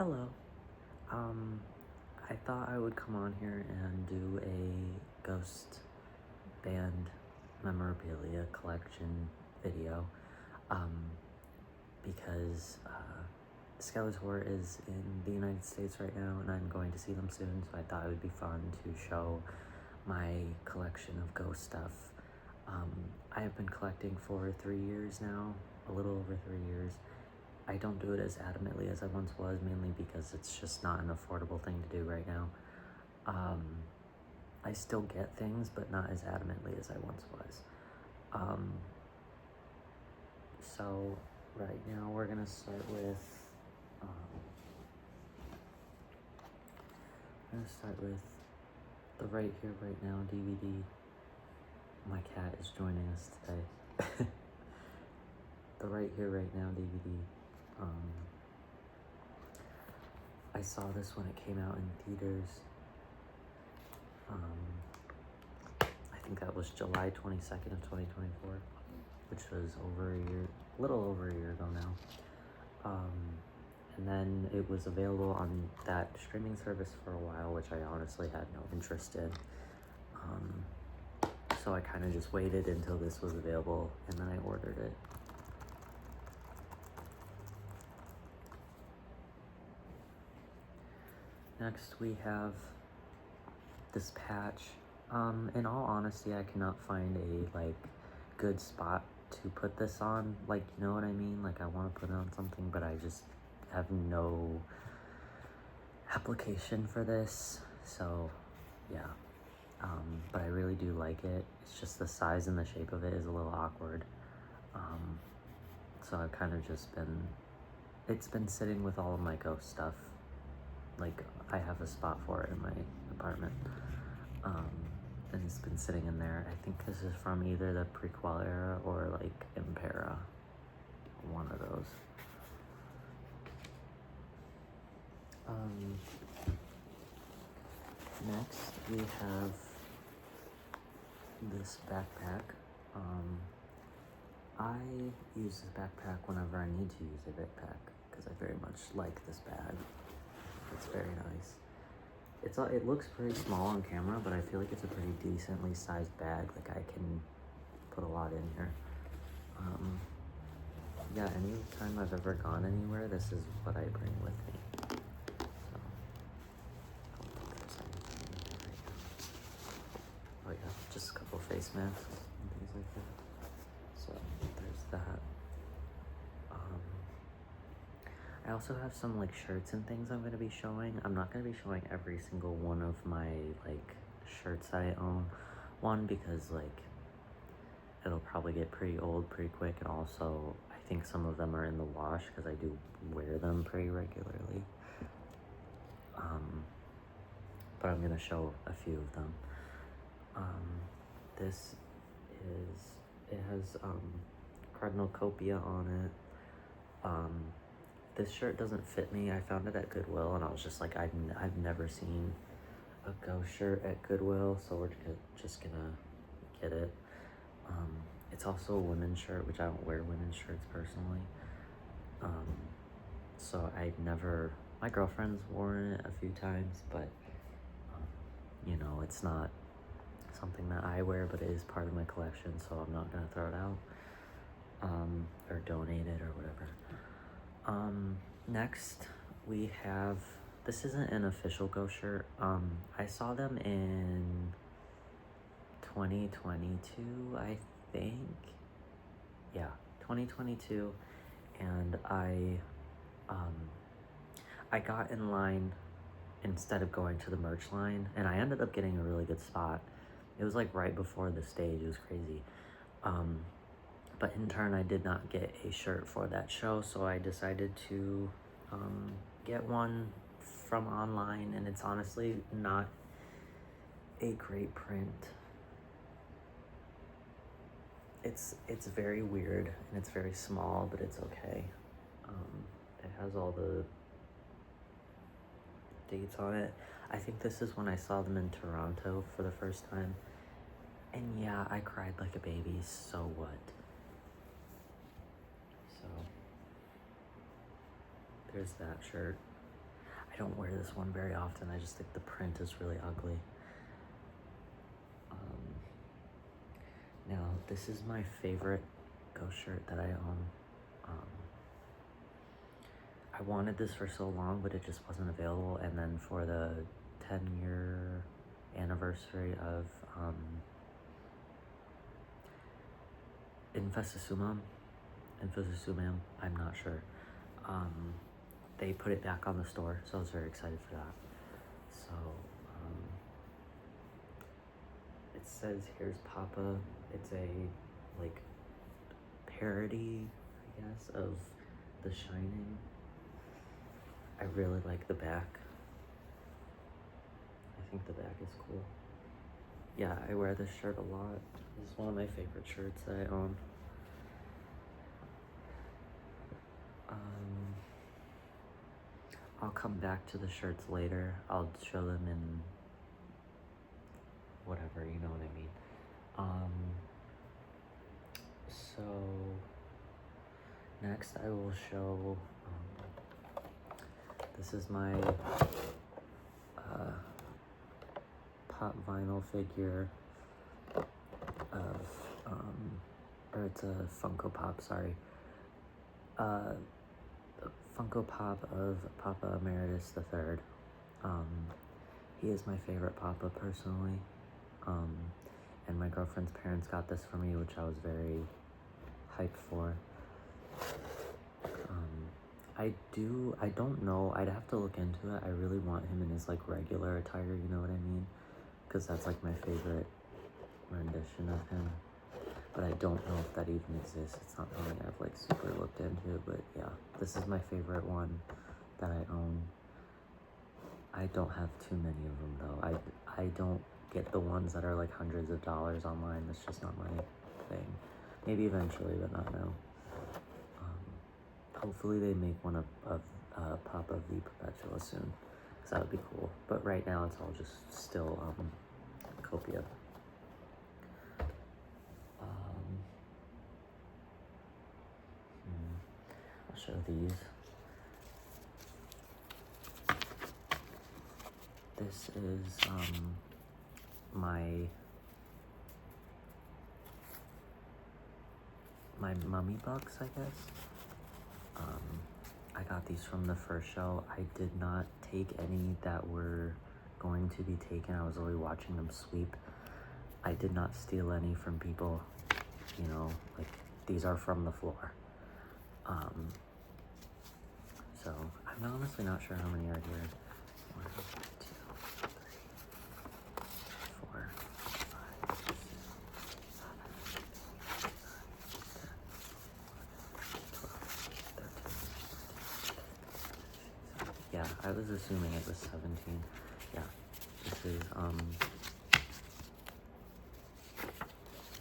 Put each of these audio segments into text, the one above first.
Hello. Um, I thought I would come on here and do a ghost band memorabilia collection video, um, because Skeletor is in the United States right now and I'm going to see them soon, so I thought it would be fun to show my collection of ghost stuff. I have been collecting for 3 years now, a little over 3 years. I don't do it as adamantly as I once was, mainly because it's just not an affordable thing to do right now. I still get things, but not as adamantly as I once was. So right now we're gonna start with, the Right Here, Right Now DVD. My cat is joining us today. The Right Here, Right Now DVD. I saw this when it came out in theaters. I think that was July 22nd of 2024, which was a little over a year ago now. And then it was available on that streaming service for a while, which I honestly had no interest in. So I kind of just waited until this was available, and then I ordered it. Next we have this patch. In all honesty, I cannot find a good spot to put this on. You know what I mean? I want to put it on something, but I just have no application for this. So yeah, but I really do like it. It's just the size and the shape of it is a little awkward. So I've kind of it's been sitting with all of my ghost stuff. I have a spot for it in my apartment. And it's been sitting in there. I think this is from either the prequel era or Impera. One of those. Next we have this backpack. I use this backpack whenever I need to use a backpack because I very much like this bag. It's very nice. It looks pretty small on camera, but I feel like it's a pretty decently sized bag. I can put a lot in here. Yeah, anytime I've ever gone anywhere, this is what I bring with me. So, I don't think there's anything in here right now. Oh yeah, just a couple face masks and things like that. So there's that. I also have some shirts and things I'm going to be showing. I'm not going to be showing every single one of my shirts that I own. One, because it'll probably get pretty old pretty quick, and also I think some of them are in the wash because I do wear them pretty regularly. But I'm going to show a few of them. It has Cardinalcopia on it. This shirt doesn't fit me. I found it at Goodwill, and I was just I've never seen a ghost shirt at Goodwill, so we're just gonna get it. It's also a women's shirt, which I don't wear women's shirts personally. So my girlfriend's worn it a few times, but it's not something that I wear, but it is part of my collection, so I'm not gonna throw it out, or donate it or whatever. Next we have, this isn't an official ghost shirt. I saw them in 2022, I think. Yeah, 2022, and I got in line instead of going to the merch line, and I ended up getting a really good spot. It was right before the stage. It was crazy. But in turn, I did not get a shirt for that show, so I decided to get one from online, and it's honestly not a great print. It's very weird, and it's very small, but it's okay. It has all the dates on it. I think this is when I saw them in Toronto for the first time. And yeah, I cried like a baby, so what? So there's that shirt. don't wear this one very often. I just think the print is really ugly. Now, this is my favorite ghost shirt that I own. I wanted this for so long, but it just wasn't available. And then for the 10-year anniversary of Infestisumam, I'm not sure. They put it back on the store, so I was very excited for that. So, it says, here's Papa. It's a, like, parody, I guess, of The Shining. I really like the back. I think the back is cool. Yeah, I wear this shirt a lot. This is one of my favorite shirts that I own. I'll come back to the shirts later. I'll show them in whatever, you know what I mean. So next I will show, this is my pop vinyl figure of, or it's a Funko Pop, sorry. Funko Pop of Papa Emeritus III. He is my favorite Papa personally. And my girlfriend's parents got this for me, which I was very hyped for. I don't know, I'd have to look into it. I really want him in his like regular attire, you know what I mean? Because that's like my favorite rendition of him. But I don't know if that even exists. It's not something I've like super looked into, but yeah, this is my favorite one that I own. I don't have too many of them though. I don't get the ones that are like hundreds of dollars online. That's just not my thing. Maybe eventually, but not now. Hopefully they make one of Papa V Perpetua soon, because that would be cool. But right now it's all just still Copia. I'll show these. This is my mummy bucks, I guess. I got these from the first show. I did not take any that were going to be taken. I was only watching them sweep. I did not steal any from people, you know, like these are from the floor. So I'm honestly not sure how many are here. 1, 2, 3, 4, 5, 6, 7, 8, 9, 10, 11, 12, 13, 14, 15. Yeah, I was assuming it was 17. Yeah, this is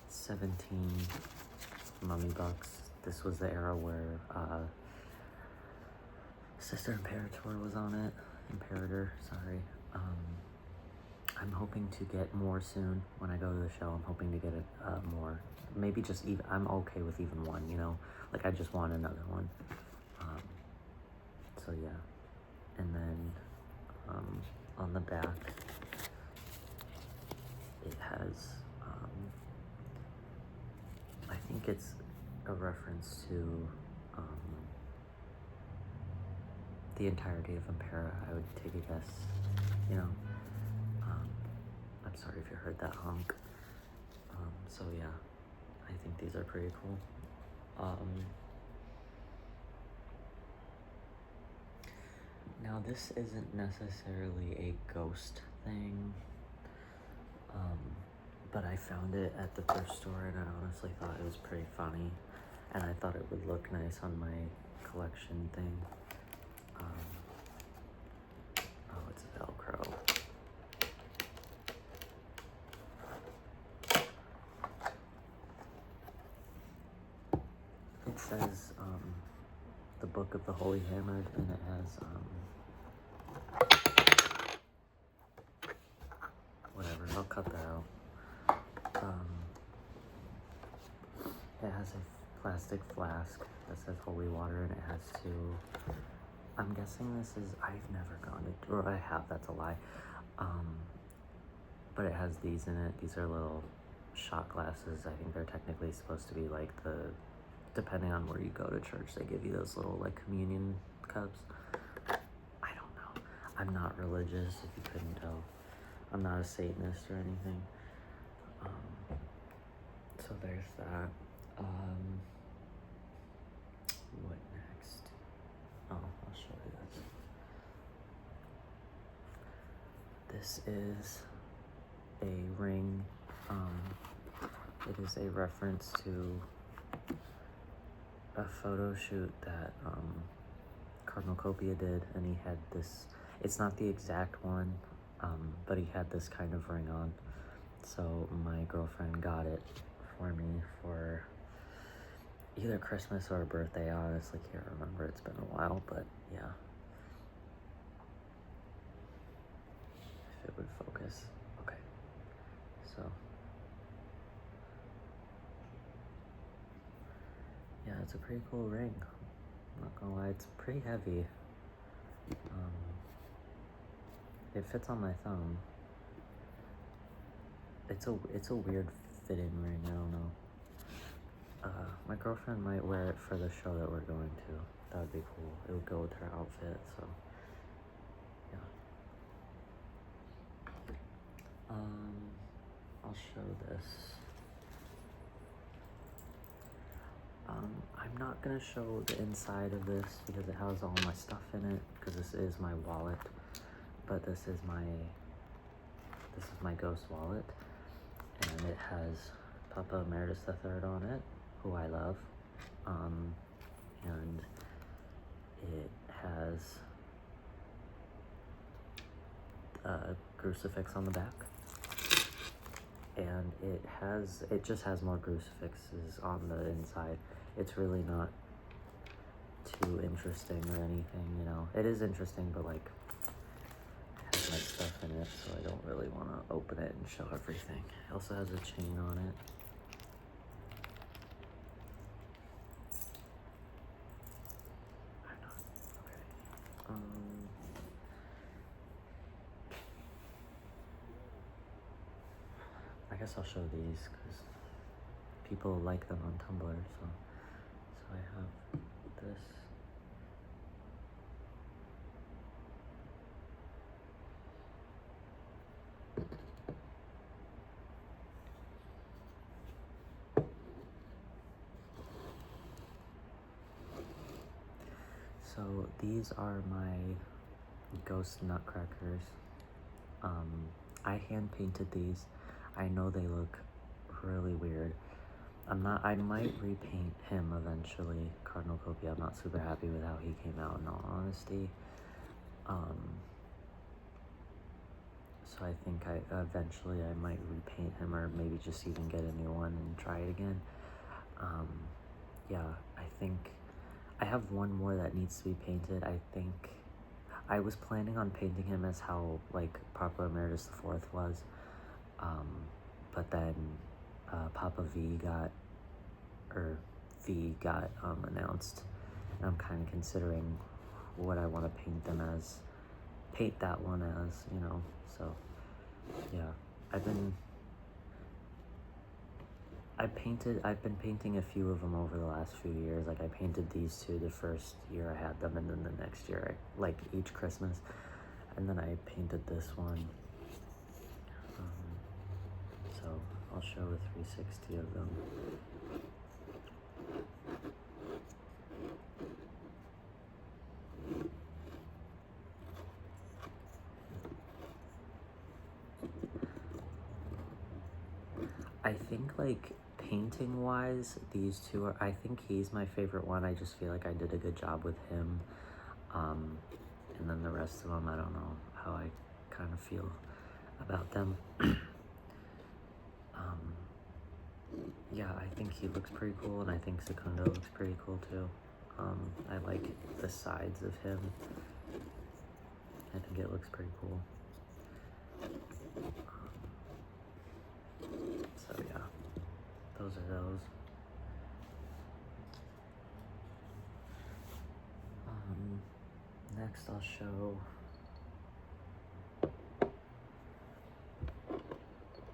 17 mummy bucks. This was the era where Sister Imperator was on it. Imperator, sorry. I'm hoping to get more soon when I go to the show. I'm hoping to get it more. Maybe just even, I'm okay with even one, you know? Like, I just want another one. So, yeah. And then, on the back, it has, I think it's a reference to, the entirety of Impera, I would take a guess, you know. I'm sorry if you heard that honk. So yeah, I think these are pretty cool. Now this isn't necessarily a ghost thing, but I found it at the thrift store and I honestly thought it was pretty funny, and I thought it would look nice on my collection thing. Oh, it's Velcro. It says, the Book of the Holy Hammered, and it has, whatever, I'll cut that out. It has a plastic flask that says holy water, and it has 2 I'm guessing this is, I've never gone to, or I have, that's a lie. But it has these in it. These are little shot glasses. I think they're technically supposed to be like depending on where you go to church, they give you those little like communion cups. I don't know. I'm not religious, if you couldn't tell. I'm not a Satanist or anything. So there's that. What next? Oh, I'll show you this. This is a ring. It is a reference to a photo shoot that Cardinal Copia did, and he had this, it's not the exact one, but he had this kind of ring on. So my girlfriend got it for me for either Christmas or a birthday. I honestly can't remember, it's been a while, but yeah. If it would focus. Okay. So yeah, it's a pretty cool ring. I'm not gonna lie, it's pretty heavy. It fits on my thumb. It's a weird fitting ring, I don't know. My girlfriend might wear it for the show that we're going to. That would be cool. It would go with her outfit, so yeah. I'll show this. I'm not gonna show the inside of this because it has all my stuff in it, because this is my wallet, but this is my ghost wallet, and it has Papa Emeritus III on it, who I love, and it has a crucifix on the back, and it just has more crucifixes on the inside. It's really not too interesting or anything, you know. It is interesting, but like, it has my stuff in it, so I don't really want to open it and show everything. It also has a chain on it. I guess I'll show these because people like them on Tumblr, so I have this. So these are my ghost nutcrackers. I hand painted these. I know they look really weird. I might repaint him eventually, Cardinal Copia. I'm not super happy with how he came out, in all honesty. So I think eventually I might repaint him, or maybe just even get a new one and try it again. Yeah, I think I have one more that needs to be painted. I think I was planning on painting him as how like Papa Emeritus IV was, but then Papa V got announced, and I'm kind of considering what I want to paint that one as, you know. So yeah, I've been painting a few of them over the last few years. Like I painted these two the first year I had them, and then the next year, like each Christmas, and then I painted this one. So I'll show a 360 of them. I think like painting wise, these two are, I think he's my favorite one. I just feel like I did a good job with him. And then the rest of them, I don't know how I kind of feel about them. Yeah, I think he looks pretty cool, and I think Secundo looks pretty cool too. I like the sides of him. I think it looks pretty cool. So yeah, those are those. Next I'll show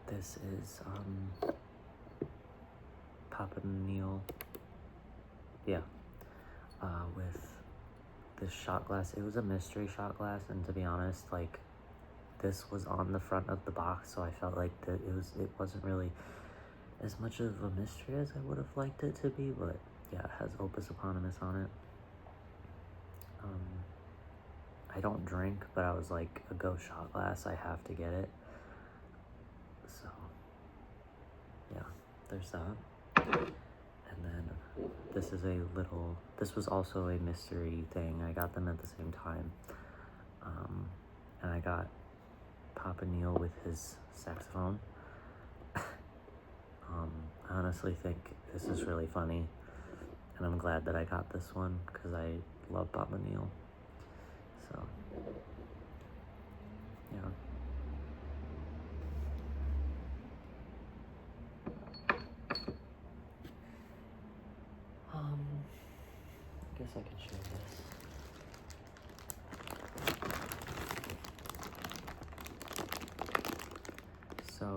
this is Papa Neil, yeah, with this shot glass. It was a mystery shot glass, and to be honest, like, this was on the front of the box, so I felt like that it wasn't really as much of a mystery as I would have liked it to be, but yeah, it has Opus Eponymous on it. I don't drink, but I was like, a ghost shot glass, I have to get it. So, yeah, there's that. And then this was also a mystery thing. I got them at the same time. And I got Papa Neil with his saxophone. I honestly think this is really funny, and I'm glad that I got this one because I love Papa Neil. So, yeah. I guess I can show this. So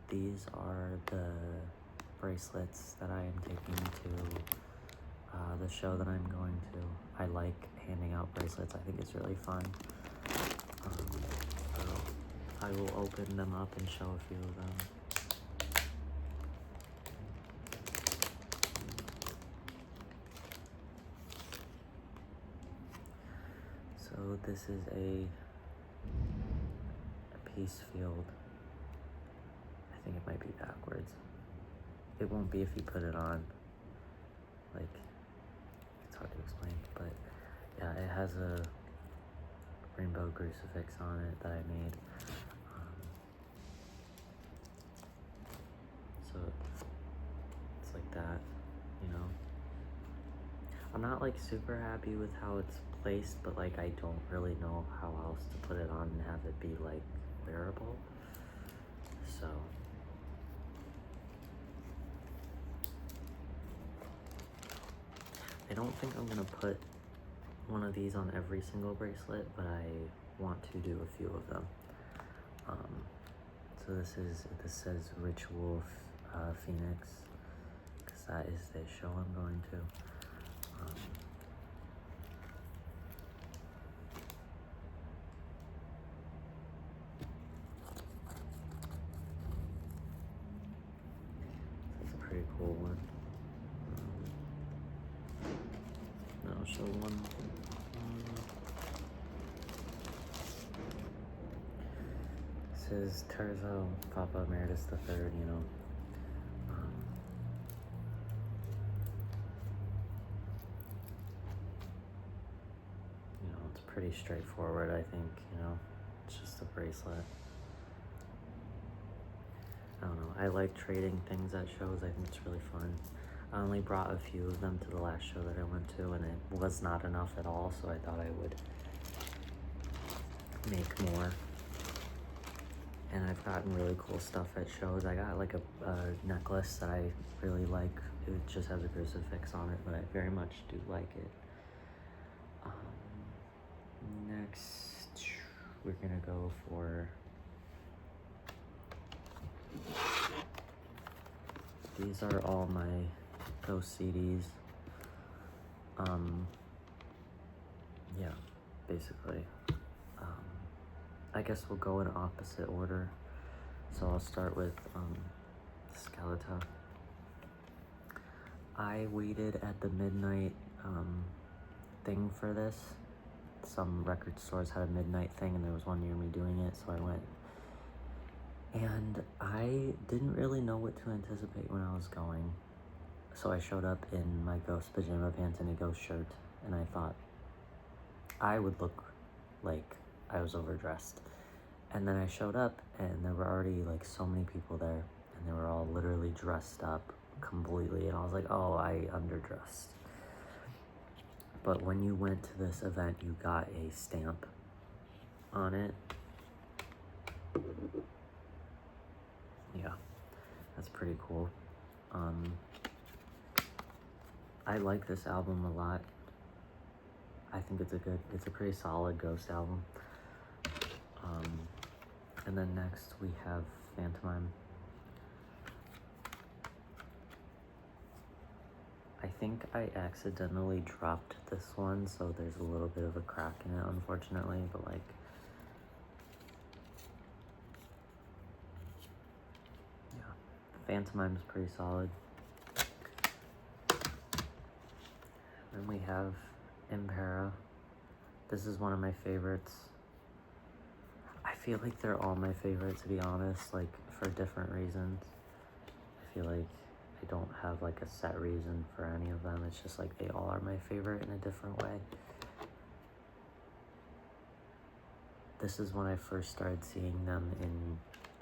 these are the bracelets that I am taking to the show that I'm going to. I like handing out bracelets. I think it's really fun. So I will open them up and show a few of them. So this is a peace field. I think it might be backwards. It won't be if you put it on. Like, it's hard to explain, but yeah, it has a rainbow crucifix on it that I made. So it's like that, you know. I'm not like super happy with how it's placed, but like I don't really know how else to put it on and have it be like wearable. So I don't think I'm gonna put one of these on every single bracelet, but I want to do a few of them. So this says Ritual Phoenix, because that is the show I'm going to. That's a pretty cool one. I'll show one. This is Terzo, Papa Emeritus III, you know. It's pretty straightforward, I think, you know. It's just a bracelet. I don't know. I like trading things at shows. I think it's really fun. I only brought a few of them to the last show that I went to, and it was not enough at all, so I thought I would make more. And I've gotten really cool stuff at shows. I got like a necklace that I really like. It just has a crucifix on it, but I very much do like it. Next, we're gonna go for these are all my ghost CDs. Yeah, basically. I guess we'll go in opposite order. So I'll start with Skeleton. I waited at the midnight thing for this. Some record stores had a midnight thing, and there was one near me doing it, so I went. And I didn't really know what to anticipate when I was going. So I showed up in my ghost pajama pants and a ghost shirt, and I thought I would look like I was overdressed. And then I showed up, and there were already like so many people there, and they were all literally dressed up completely, and I was like, oh, I underdressed. But when you went to this event, you got a stamp on it. Yeah, that's pretty cool. I like this album a lot. I think it's a pretty solid Ghost album. And then next we have Phantomime. I think I accidentally dropped this one, so there's a little bit of a crack in it, unfortunately, but like, yeah, Phantomime's pretty solid. Then we have Impera. This is one of my favorites. I feel like they're all my favorite, to be honest, like, for different reasons. I feel like I don't have like a set reason for any of them. It's just like they all are my favorite in a different way. This is when I first started seeing them in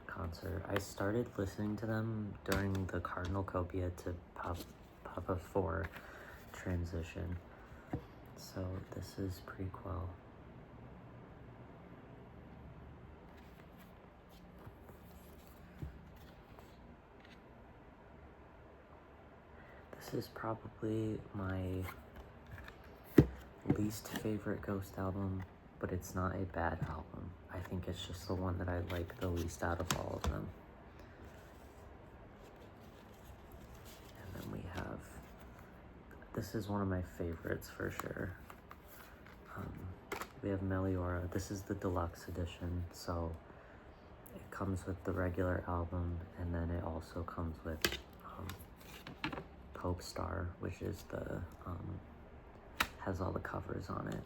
concert. I started listening to them during the Cardinal Copia to Papa 4 transition. So this is prequel. This is probably my least favorite Ghost album, but it's not a bad album. I think it's just the one that I like the least out of all of them. And then we have, this is one of my favorites for sure. We have Meliora. This is the deluxe edition, so it comes with the regular album, and then it also comes with Pope Star, which is the has all the covers on it.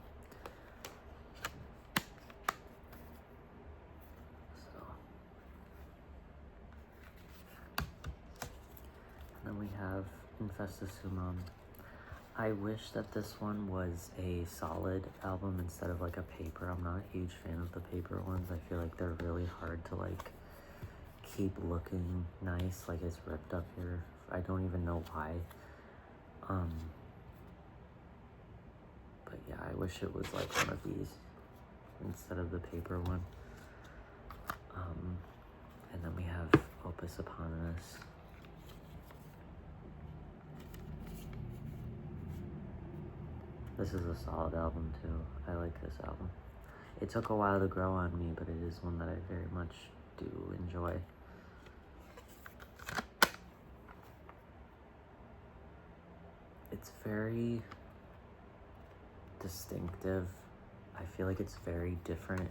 So, and then we have Infestus Sumam. I wish that this one was a solid album instead of like a paper. I'm not a huge fan of the paper ones. I feel like they're really hard to like keep looking nice. Like it's ripped up here. I don't even know why. But yeah, I wish it was like one of these instead of the paper one. And then we have Opus Eponymous. This is a solid album too. I like this album. It took a while to grow on me, but it is one that I very much do enjoy. It's very distinctive. I feel like it's very different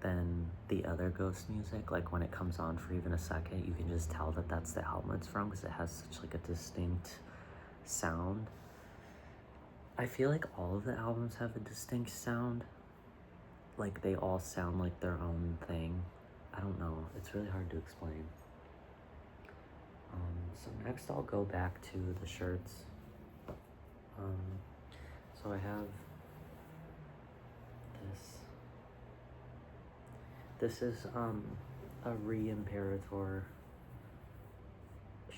than the other Ghost music. Like when it comes on for even a second, you can just tell that that's the album it's from because it has such like a distinct sound. I feel like all of the albums have a distinct sound. Like they all sound like their own thing. I don't know. It's really hard to explain. So next I'll go back to the shirts. So I have this. This is a Re-Imperator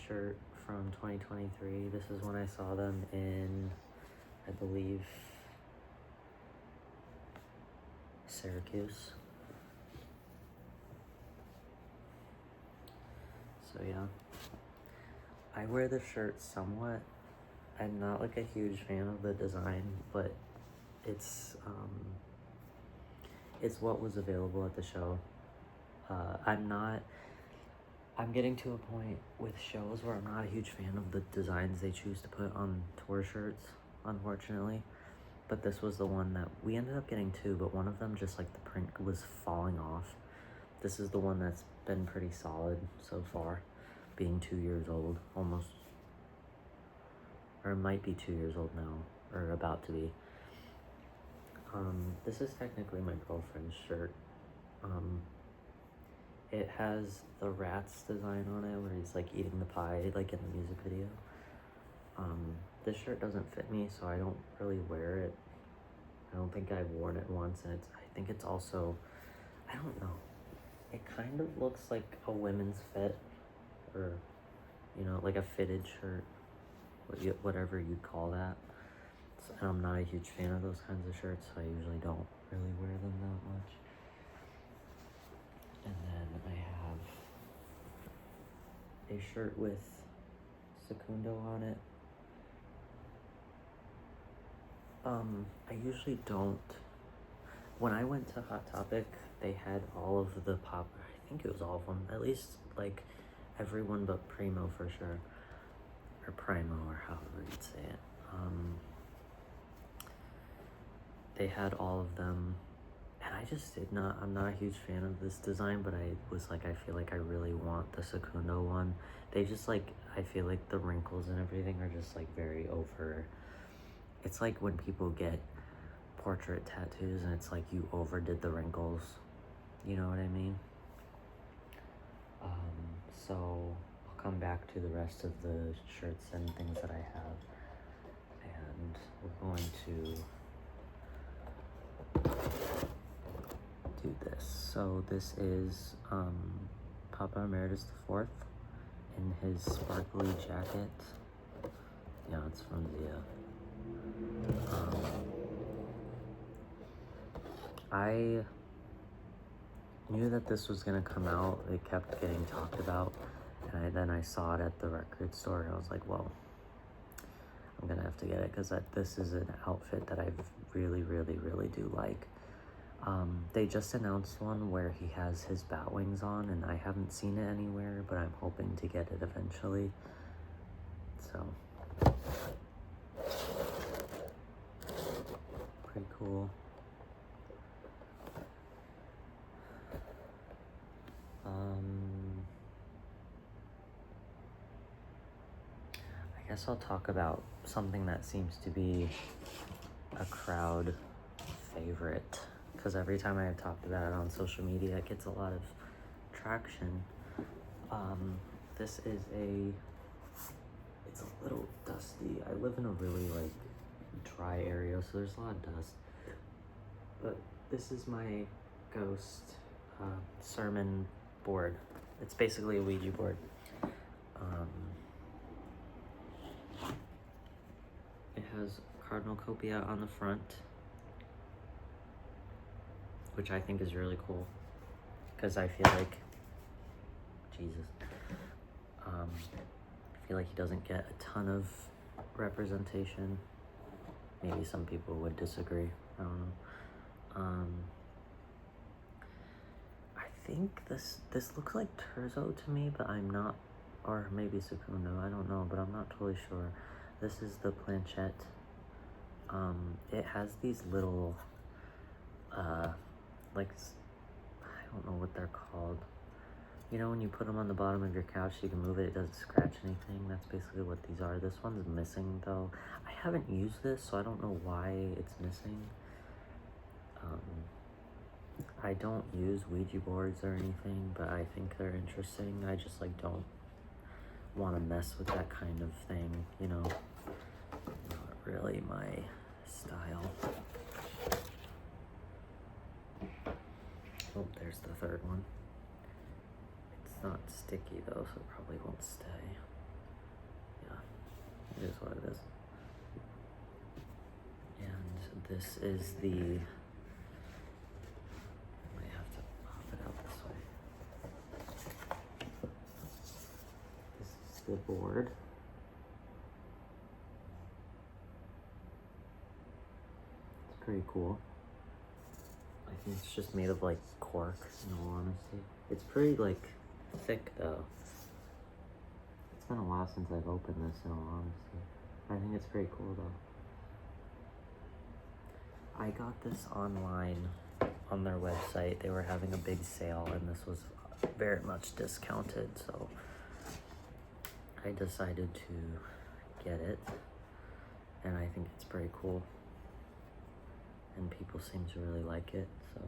shirt from 2023. This is when I saw them in, I believe, Syracuse. So yeah, I wear the shirt somewhat. I'm not like a huge fan of the design, but it's what was available at the show. I'm getting to a point with shows where I'm not a huge fan of the designs they choose to put on tour shirts, unfortunately. But this was the one that we ended up getting two, but one of them just like the print was falling off. This is the one that's been pretty solid so far, being 2 years old, almost. Or it might be 2 years old now, or about to be. This is technically my girlfriend's shirt. It has the rats design on it where he's like eating the pie like in the music video. This shirt doesn't fit me, so I don't really wear it. I don't think I've worn it once, and I think it's also, I don't know. It kind of looks like a women's fit, or, you know, like a fitted shirt, whatever you'd call that. So, and I'm not a huge fan of those kinds of shirts, so I usually don't really wear them that much. And then I have a shirt with Secundo on it. I usually don't. When I went to Hot Topic, they had all of the pop, I think it was all of them, at least like everyone but Primo for sure, or Primo, or however you'd say it. They had all of them, and I just I'm not a huge fan of this design, but I was like, I feel like I really want the Secundo one. They just like, I feel like the wrinkles and everything are just like very over. It's like when people get portrait tattoos and it's like you overdid the wrinkles, you know what I mean? So I'll come back to the rest of the shirts and things that I have, and we're going to do this. So this is Papa Emeritus IV in his sparkly jacket. Yeah, it's from Zia. I knew that this was gonna come out. It kept getting talked about, and then I saw it at the record store, and I was like, well, I'm gonna have to get it, because this is an outfit that I really, really, really do like. They just announced one where he has his bat wings on, and I haven't seen it anywhere, but I'm hoping to get it eventually. So, pretty cool. I guess I'll talk about something that seems to be a crowd favorite, because every time I have talked about it on social media, it gets a lot of traction. This is it's a little dusty. I live in a really like dry area, so there's a lot of dust. But this is my ghost sermon board. It's basically a Ouija board. It has Cardinal Copia on the front, which I think is really cool, because I feel like, Jesus, I feel like he doesn't get a ton of representation. Maybe some people would disagree, I don't know. I think this looks like Terzo to me, but I'm not, or maybe Secundo, I don't know, but I'm not totally sure. This is the planchette. It has these little, like, I don't know what they're called. You know, when you put them on the bottom of your couch, you can move it, it doesn't scratch anything. That's basically what these are. This one's missing, though. I haven't used this, so I don't know why it's missing. I don't use Ouija boards or anything, but I think they're interesting. I just, like, don't want to mess with that kind of thing, you know? Not really my style. Oh, there's the third one. It's not sticky though, so it probably won't stay. Yeah, it is what it is. And this is the, I have to pop it out this way. This is the board. It's pretty cool. I think it's just made of like cork, in all honesty. It's pretty like thick though. It's been a while since I've opened this, in all honesty. I think it's pretty cool though. I got this online on their website. They were having a big sale and this was very much discounted, so I decided to get it, and I think it's pretty cool. And people seem to really like it, so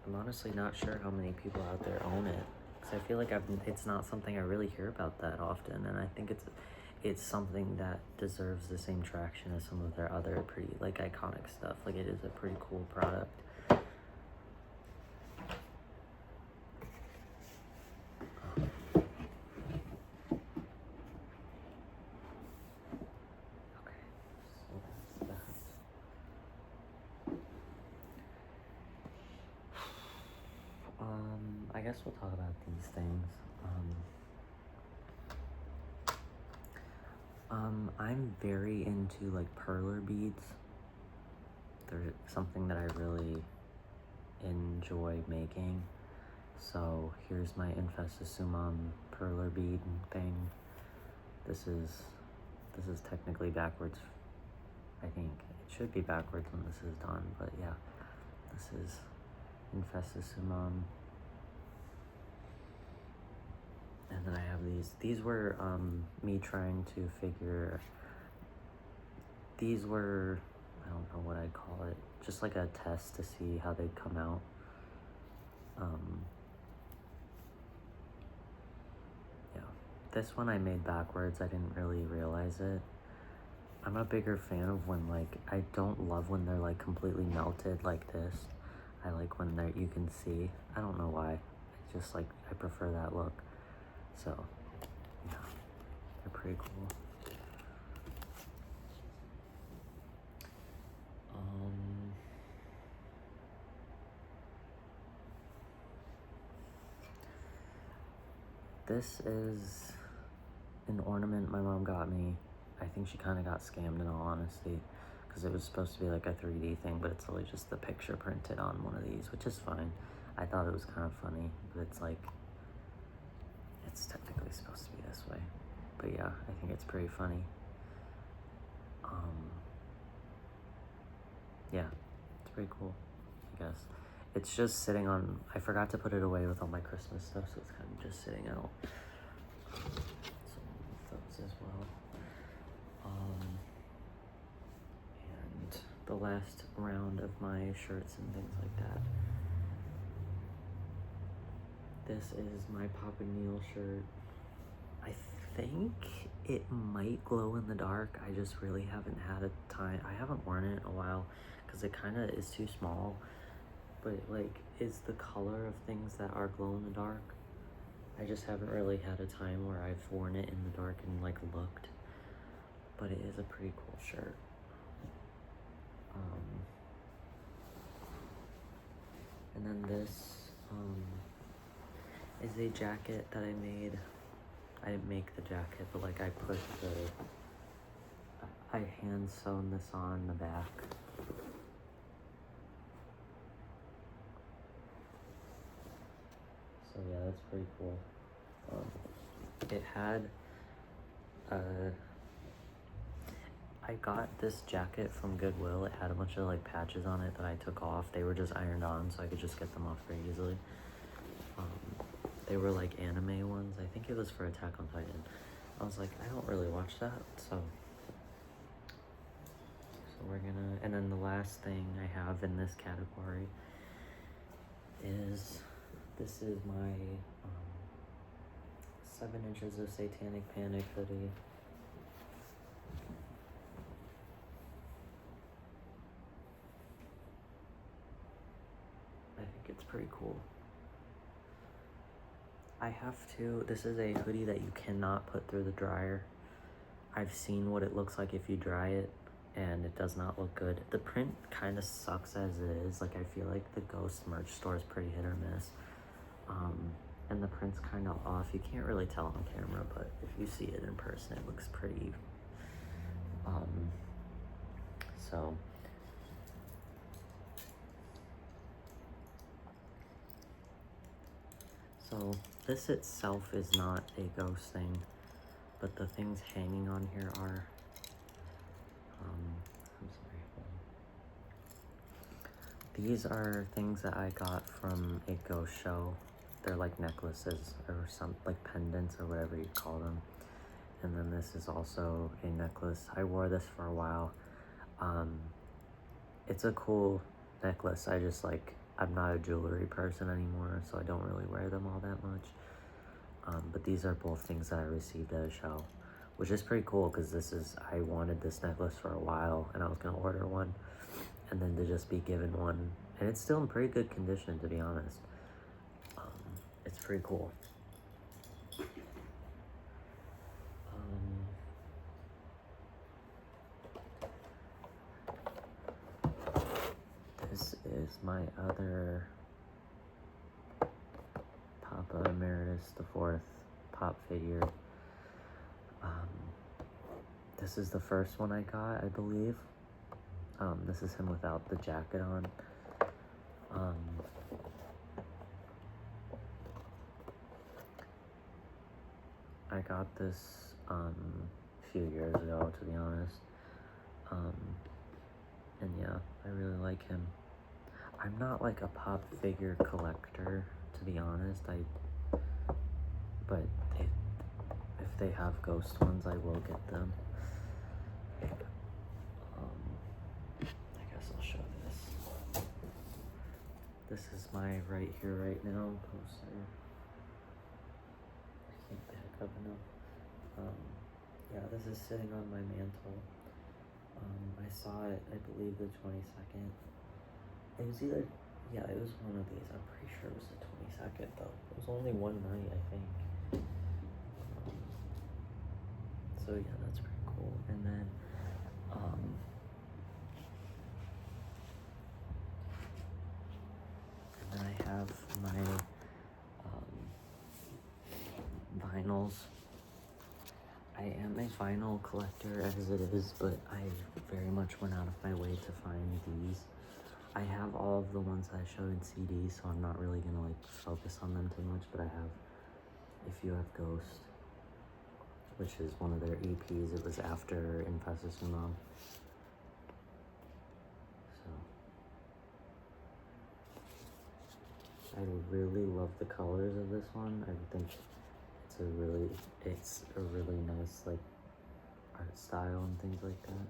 I'm honestly not sure how many people out there own it, because I feel like it's not something I really hear about that often, and I think it's something that deserves the same traction as some of their other pretty like iconic stuff. Like, it is a pretty cool product. I guess we'll talk about these things. I'm very into like perler beads. They're something that I really enjoy making. So here's my Infestus Sumam perler bead thing. This is technically backwards. I think it should be backwards when this is done, but yeah, this is Infestus Sumam. And then I have these were me trying to figure, these were, I don't know what I'd call it, just like a test to see how they'd come out. Yeah, this one I made backwards. I didn't really realize it. I'm a bigger fan of when, like, I don't love when they're like completely melted like this. I like when you can see. I don't know why. It's just like, I prefer that look. So, yeah, they're pretty cool. This is an ornament my mom got me. I think she kind of got scammed, in all honesty, because it was supposed to be like a 3D thing, but it's really just the picture printed on one of these, which is fine. I thought it was kind of funny, but it's like, it's technically supposed to be this way. But yeah, I think it's pretty funny. Yeah, it's pretty cool, I guess. It's just sitting on, I forgot to put it away with all my Christmas stuff, so it's kind of just sitting out. Some of those as well. And the last round of my shirts and things like that. This is my Papa Neil shirt. I think it might glow in the dark. I just really haven't had a time. I haven't worn it in a while because it kind of is too small, but it like is the color of things that are glow in the dark. I just haven't really had a time where I've worn it in the dark and like looked, but it is a pretty cool shirt. And then this is a jacket that I made. I didn't make the jacket, but like I hand sewn this on the back. So yeah, that's pretty cool. It had, I got this jacket from Goodwill. It had a bunch of like patches on it that I took off. They were just ironed on, so I could just get them off very easily. They were like anime ones. I think it was for Attack on Titan. I was like, I don't really watch that, so we're gonna, and then the last thing I have in this category is, this is my 7 inches of Satanic Panic hoodie. I think it's pretty cool. I have to, this is a hoodie that you cannot put through the dryer. I've seen what it looks like if you dry it, and it does not look good. The print kind of sucks as it is. Like, I feel like the Ghost merch store is pretty hit or miss. And the print's kind of off. You can't really tell on camera, but if you see it in person, it looks pretty, so this itself is not a ghost thing, but the things hanging on here are, I'm sorry. These are things that I got from a ghost show. They're like necklaces or some like pendants or whatever you call them. And then this is also a necklace. I wore this for a while. It's a cool necklace. I just like, I'm not a jewelry person anymore, so I don't really wear them all that much. But these are both things that I received at a show, which is pretty cool because I wanted this necklace for a while and I was gonna order one, and then to just be given one, and it's still in pretty good condition, to be honest. It's pretty cool. This is my other Papa Emeritus IV pop figure. This is the first one I got, I believe. This is him without the jacket on. I got this a few years ago, to be honest. And yeah, I really like him. I'm not like a pop figure collector, to be honest. But if they have ghost ones, I will get them. I guess I'll show this. This is my right here, right now poster. I can't back up enough. Yeah, this is sitting on my mantle. I saw it, I believe, the 22nd. It was either, yeah, it was one of these. I'm pretty sure it was the 22nd, though. It was only one night, I think. So yeah, that's pretty cool. And then, I have my vinyls. I am a vinyl collector as it is, but I very much went out of my way to find these. I have all of the ones I showed in CDs, so I'm not really gonna like focus on them too much, but I have If You Have Ghost, which is one of their EPs. It was after Infestus Your Mom. So I really love the colors of this one. I think it's a really nice like art style and things like that.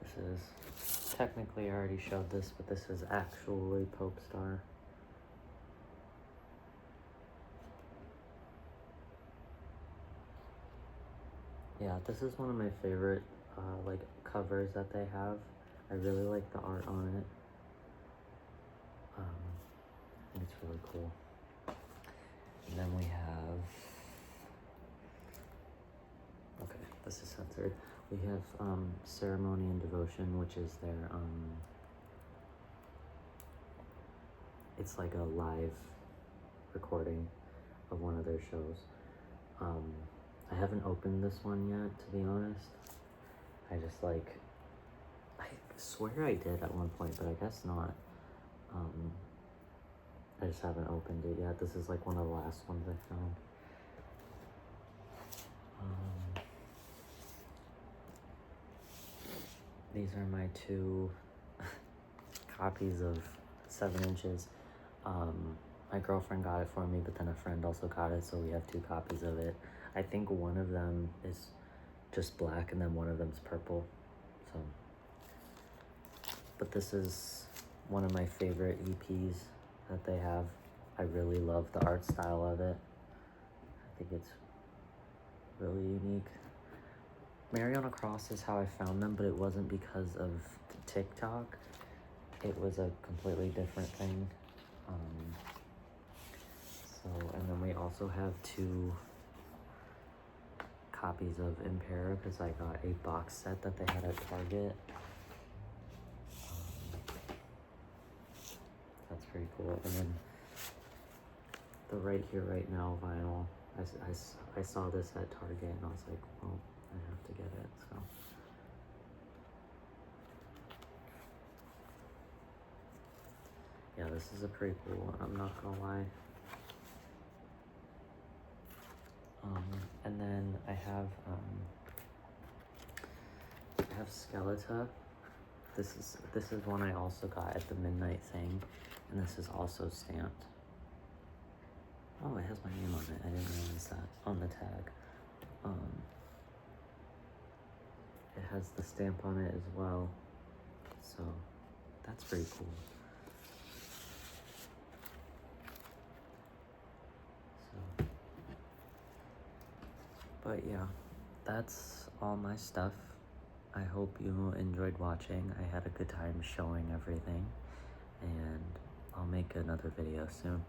This is technically, I already showed this, but this is actually Pope Star. Yeah, this is one of my favorite like covers that they have. I really like the art on it. I think it's really cool. And then we have, okay, this is censored. We have Ceremony and Devotion, which is their it's like a live recording of one of their shows. I haven't opened this one yet, to be honest. I just like, I swear I did at one point, but I guess not. I just haven't opened it yet. This is like one of the last ones I found. These are my two copies of 7 inches. My girlfriend got it for me, but then a friend also got it, so we have 2 copies of it. I think one of them is just black and then one of them's purple. So, but this is one of my favorite EPs that they have. I really love the art style of it. I think it's really unique. Mary on a Cross is how I found them, but it wasn't because of TikTok. It was a completely different thing. And then we also have 2 copies of Impera because I got a box set that they had at Target. That's pretty cool. And then the Right Here, Right Now vinyl. I saw this at Target and I was like, well, I have to get it. So. Yeah, this is a pretty cool one, I'm not gonna lie. And then I have Skeletor. This is one I also got at the midnight thing, and this is also stamped. Oh, it has my name on it. I didn't realize that on the tag. It has the stamp on it as well, so that's pretty cool. But yeah, that's all my stuff. I hope you enjoyed watching. I had a good time showing everything, and I'll make another video soon.